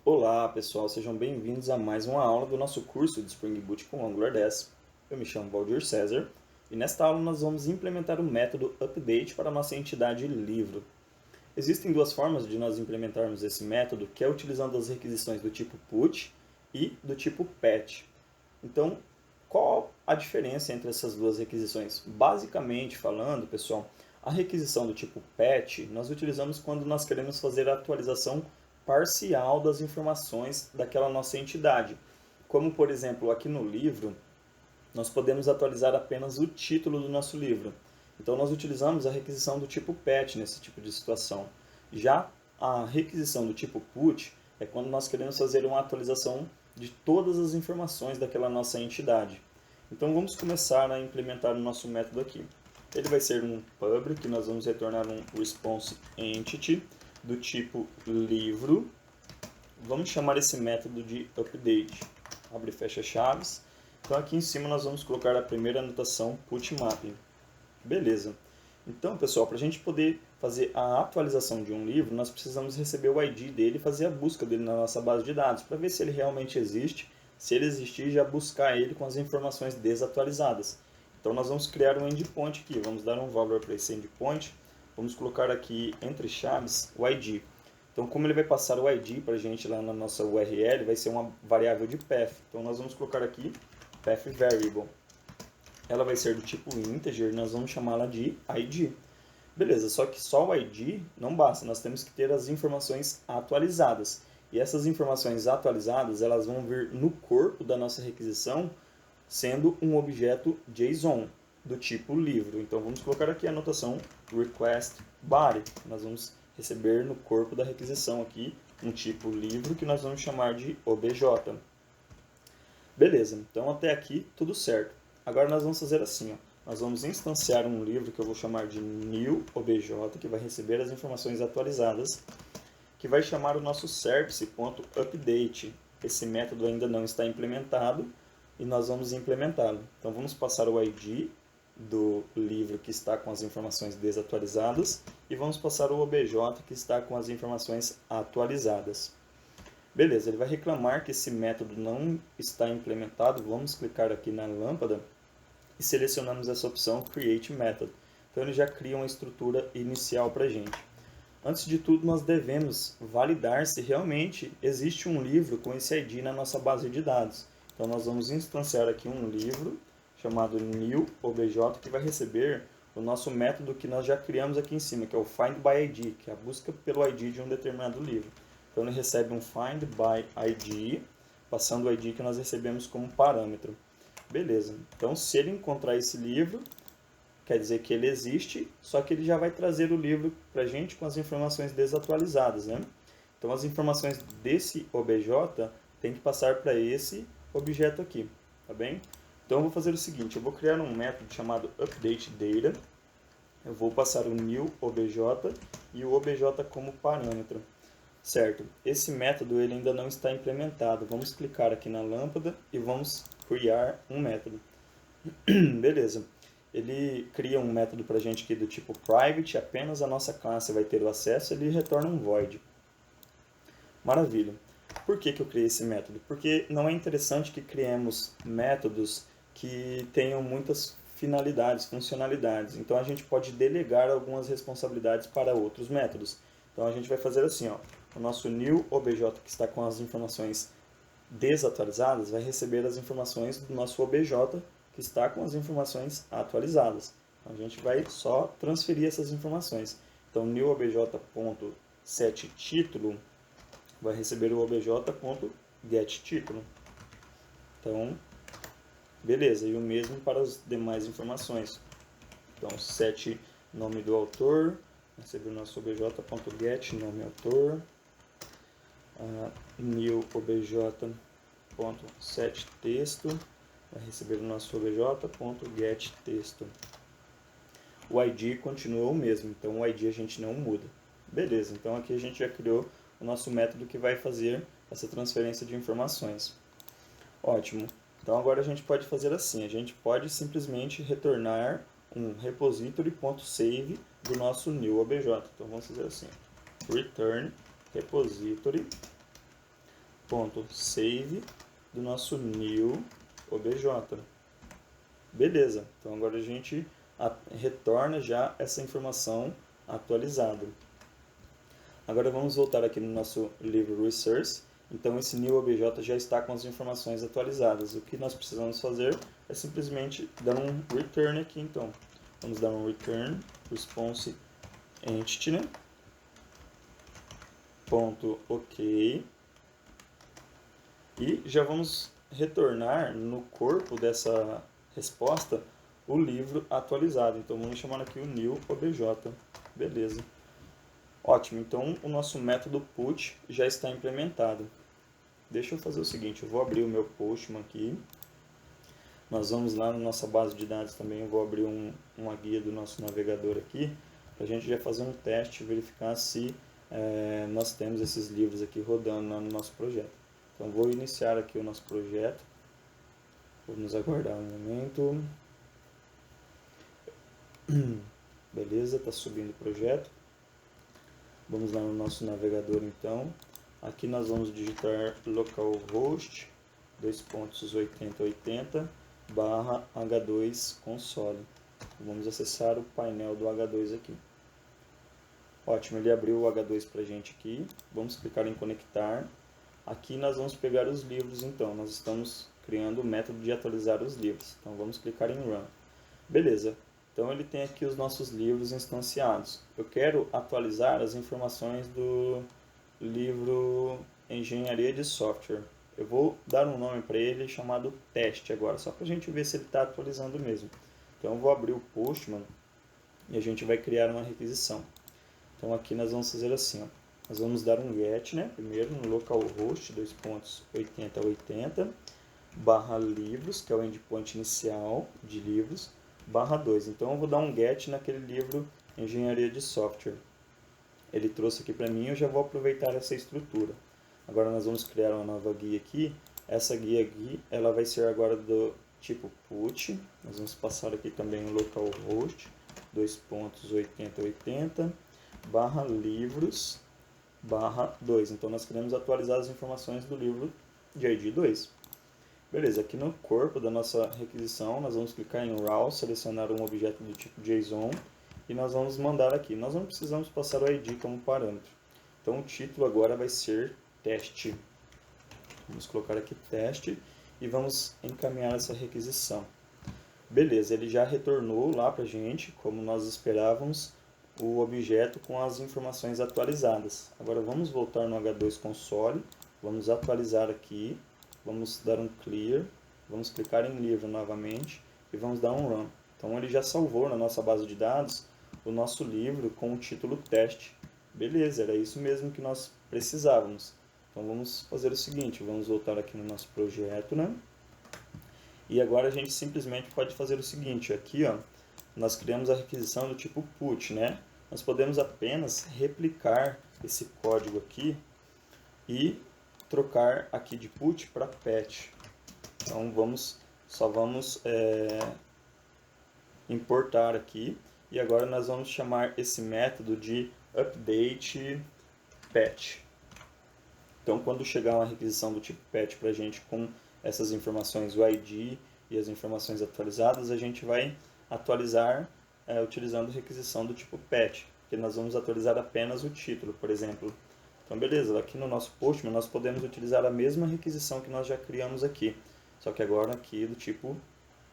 Olá pessoal, sejam bem-vindos a mais uma aula do nosso curso de Spring Boot com Angular 10. Eu me chamo Valdir César e nesta aula nós vamos implementar o método update para a nossa entidade livro. Existem duas formas de nós implementarmos esse método, que é utilizando as requisições do tipo put e do tipo patch. Então, qual a diferença entre essas duas requisições? Basicamente falando, pessoal, a requisição do tipo patch nós utilizamos quando nós queremos fazer a atualização parcial das informações daquela nossa entidade. Como, por exemplo, aqui no livro, nós podemos atualizar apenas o título do nosso livro. Então, nós utilizamos a requisição do tipo patch nesse tipo de situação. Já a requisição do tipo put é quando nós queremos fazer uma atualização de todas as informações daquela nossa entidade. Então, vamos começar a implementar o nosso método aqui. Ele vai ser um public, que nós vamos retornar um response entity do tipo livro. Vamos chamar esse método de update. Abre e fecha chaves. Então aqui em cima nós vamos colocar a primeira anotação putMapping. Beleza. Então, pessoal, para a gente poder fazer a atualização de um livro, nós precisamos receber o ID dele e fazer a busca dele na nossa base de dados, para ver se ele realmente existe. Se ele existir, já buscar ele com as informações desatualizadas. Então nós vamos criar um endpoint aqui, vamos dar um valor para esse endpoint, vamos colocar aqui entre chaves o ID. Então como ele vai passar o ID para a gente lá na nossa URL, vai ser uma variável de path. Então nós vamos colocar aqui path variable. Ela vai ser do tipo integer, nós vamos chamá-la de ID. Beleza, só que só o ID não basta, nós temos que ter as informações atualizadas. E essas informações atualizadas, elas vão vir no corpo da nossa requisição, sendo um objeto JSON, do tipo livro. Então vamos colocar aqui a anotação request body. Nós vamos receber no corpo da requisição aqui um tipo livro que nós vamos chamar de obj. Beleza, então até aqui tudo certo. Agora nós vamos fazer assim, ó. Nós vamos instanciar um livro que eu vou chamar de new obj, que vai receber as informações atualizadas, que vai chamar o nosso service.update. Esse método ainda não está implementado e nós vamos implementá-lo. Então vamos passar o ID do livro que está com as informações desatualizadas e vamos passar o obj que está com as informações atualizadas. Beleza, ele vai reclamar que esse método não está implementado. Vamos clicar aqui na lâmpada e selecionamos essa opção Create Method. Então ele já cria uma estrutura inicial para a gente. Antes de tudo, nós devemos validar se realmente existe um livro com esse ID na nossa base de dados. Então nós vamos instanciar aqui um livro chamado newObj, que vai receber o nosso método que nós já criamos aqui em cima, que é o findById, que é a busca pelo ID de um determinado livro. Então ele recebe um findById, passando o ID que nós recebemos como parâmetro. Beleza, então se ele encontrar esse livro, quer dizer que ele existe, só que ele já vai trazer o livro para a gente com as informações desatualizadas, né? Então as informações desse obj tem que passar para esse objeto aqui, tá bem? Então eu vou fazer o seguinte, eu vou criar um método chamado updateData, eu vou passar o newObj e o obj como parâmetro. Certo, esse método ele ainda não está implementado. Vamos clicar aqui na lâmpada e vamos criar um método. Beleza, ele cria um método para a gente aqui do tipo private, apenas a nossa classe vai ter o acesso e ele retorna um void. Maravilha. Por que eu criei esse método? Porque não é interessante que criemos métodos que tenham muitas finalidades, funcionalidades. Então a gente pode delegar algumas responsabilidades para outros métodos. Então a gente vai fazer assim, ó. O nosso newObj que está com as informações desatualizadas vai receber as informações do nosso obj que está com as informações atualizadas. Então a gente vai só transferir essas informações. Então newObj.setTítulo vai receber o obj.getTítulo. Então, beleza, e o mesmo para as demais informações. Então set nome do autor, receber o nosso obj.get nome autor. New obj.setTexto vai receber o nosso obj.getTexto. O ID continua o mesmo, então o ID a gente não muda. Beleza, então aqui a gente já criou o nosso método que vai fazer essa transferência de informações. Ótimo, então agora a gente pode fazer assim, a gente pode simplesmente retornar um repository.save do nosso new obj. Então vamos fazer assim, return repository ponto save do nosso new obj. Beleza, então agora a gente retorna já essa informação atualizada. Agora vamos voltar aqui no nosso livro resource. Então esse new obj já está com as informações atualizadas. O que nós precisamos fazer é simplesmente dar um return aqui, então. Vamos dar um return response entity, né? Ponto ok. E já vamos retornar no corpo dessa resposta o livro atualizado. Então vamos chamar aqui o new obj. Beleza. Ótimo, então o nosso método put já está implementado. Deixa eu fazer o seguinte, eu vou abrir o meu Postman aqui. Nós vamos lá na nossa base de dados também, eu vou abrir uma guia do nosso navegador aqui, para a gente já fazer um teste, verificar se nós temos esses livros aqui rodando lá no nosso projeto. Então vou iniciar aqui o nosso projeto. Vamos aguardar um momento. Beleza, está subindo o projeto. Vamos lá no nosso navegador então. Aqui nós vamos digitar localhost 2.8080 /H2 console. Vamos acessar o painel do H2 aqui. Ótimo, ele abriu o H2 para a gente aqui. Vamos clicar em conectar. Aqui nós vamos pegar os livros então. Nós estamos criando o método de atualizar os livros. Então vamos clicar em Run. Beleza. Então ele tem aqui os nossos livros instanciados. Eu quero atualizar as informações do livro Engenharia de Software. Eu vou dar um nome para ele chamado teste agora, só para a gente ver se ele está atualizando mesmo. Então eu vou abrir o Postman e a gente vai criar uma requisição. Então aqui nós vamos fazer assim, ó. Nós vamos dar um get, né? Primeiro no localhost 2.8080 /livros, que é o endpoint inicial de livros, /2. Então eu vou dar um get naquele livro Engenharia de Software. Ele trouxe aqui para mim, eu já vou aproveitar essa estrutura. Agora nós vamos criar uma nova guia aqui. Essa guia aqui, ela vai ser agora do tipo put. Nós vamos passar aqui também o localhost 2.8080 /livros /2. Então nós queremos atualizar as informações do livro de ID 2. Beleza, aqui no corpo da nossa requisição, nós vamos clicar em raw, selecionar um objeto do tipo JSON e nós vamos mandar aqui. Nós não precisamos passar o ID como parâmetro. Então o título agora vai ser teste. Vamos colocar aqui teste e vamos encaminhar essa requisição. Beleza, ele já retornou lá para a gente, como nós esperávamos, o objeto com as informações atualizadas. Agora vamos voltar no H2 console, vamos atualizar aqui, vamos dar um clear, vamos clicar em livro novamente e vamos dar um run. Então ele já salvou na nossa base de dados o nosso livro com o título teste. Beleza, era isso mesmo que nós precisávamos. Então vamos fazer o seguinte, vamos voltar aqui no nosso projeto, né? E agora a gente simplesmente pode fazer o seguinte, aqui ó, nós criamos a requisição do tipo put, né? Nós podemos apenas replicar esse código aqui e trocar aqui de put para patch. Então só vamos importar aqui e agora nós vamos chamar esse método de update patch. Então quando chegar uma requisição do tipo patch para a gente com essas informações, o ID e as informações atualizadas, a gente vai atualizar utilizando requisição do tipo patch, porque nós vamos atualizar apenas o título, por exemplo. Então beleza, aqui no nosso Postman nós podemos utilizar a mesma requisição que nós já criamos aqui, só que agora aqui do tipo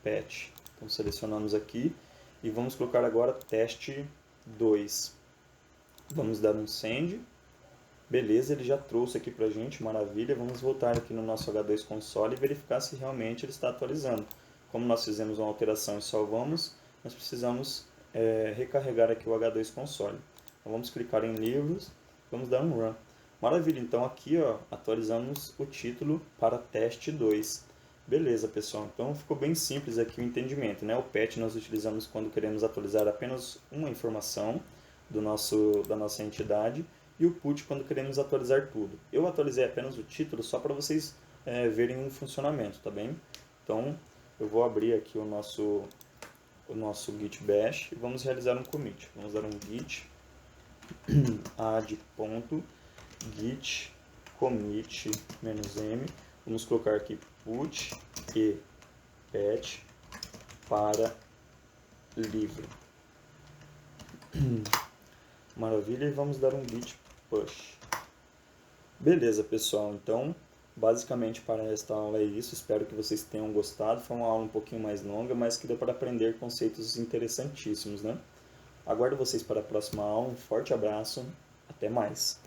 patch. Então selecionamos aqui e vamos colocar agora teste 2. Vamos dar um send. Beleza, ele já trouxe aqui pra gente, maravilha. Vamos voltar aqui no nosso H2 console e verificar se realmente ele está atualizando. Como nós fizemos uma alteração e salvamos, nós precisamos recarregar aqui o H2 console. Então vamos clicar em livros, vamos dar um run. Maravilha, então aqui ó, atualizamos o título para teste 2. Beleza pessoal, então ficou bem simples aqui o entendimento, né? O patch nós utilizamos quando queremos atualizar apenas uma informação da nossa entidade, e o put quando queremos atualizar tudo. Eu atualizei apenas o título só para vocês verem o funcionamento, tá bem? Então eu vou abrir aqui o nosso git bash e vamos realizar um commit. Vamos dar um git add.git commit "-m", vamos colocar aqui put e pet para livro. Maravilha, e vamos dar um git push. Beleza, pessoal, então basicamente para esta aula é isso. Espero que vocês tenham gostado. Foi uma aula um pouquinho mais longa, mas que deu para aprender conceitos interessantíssimos, né? Aguardo vocês para a próxima aula. Um forte abraço, até mais!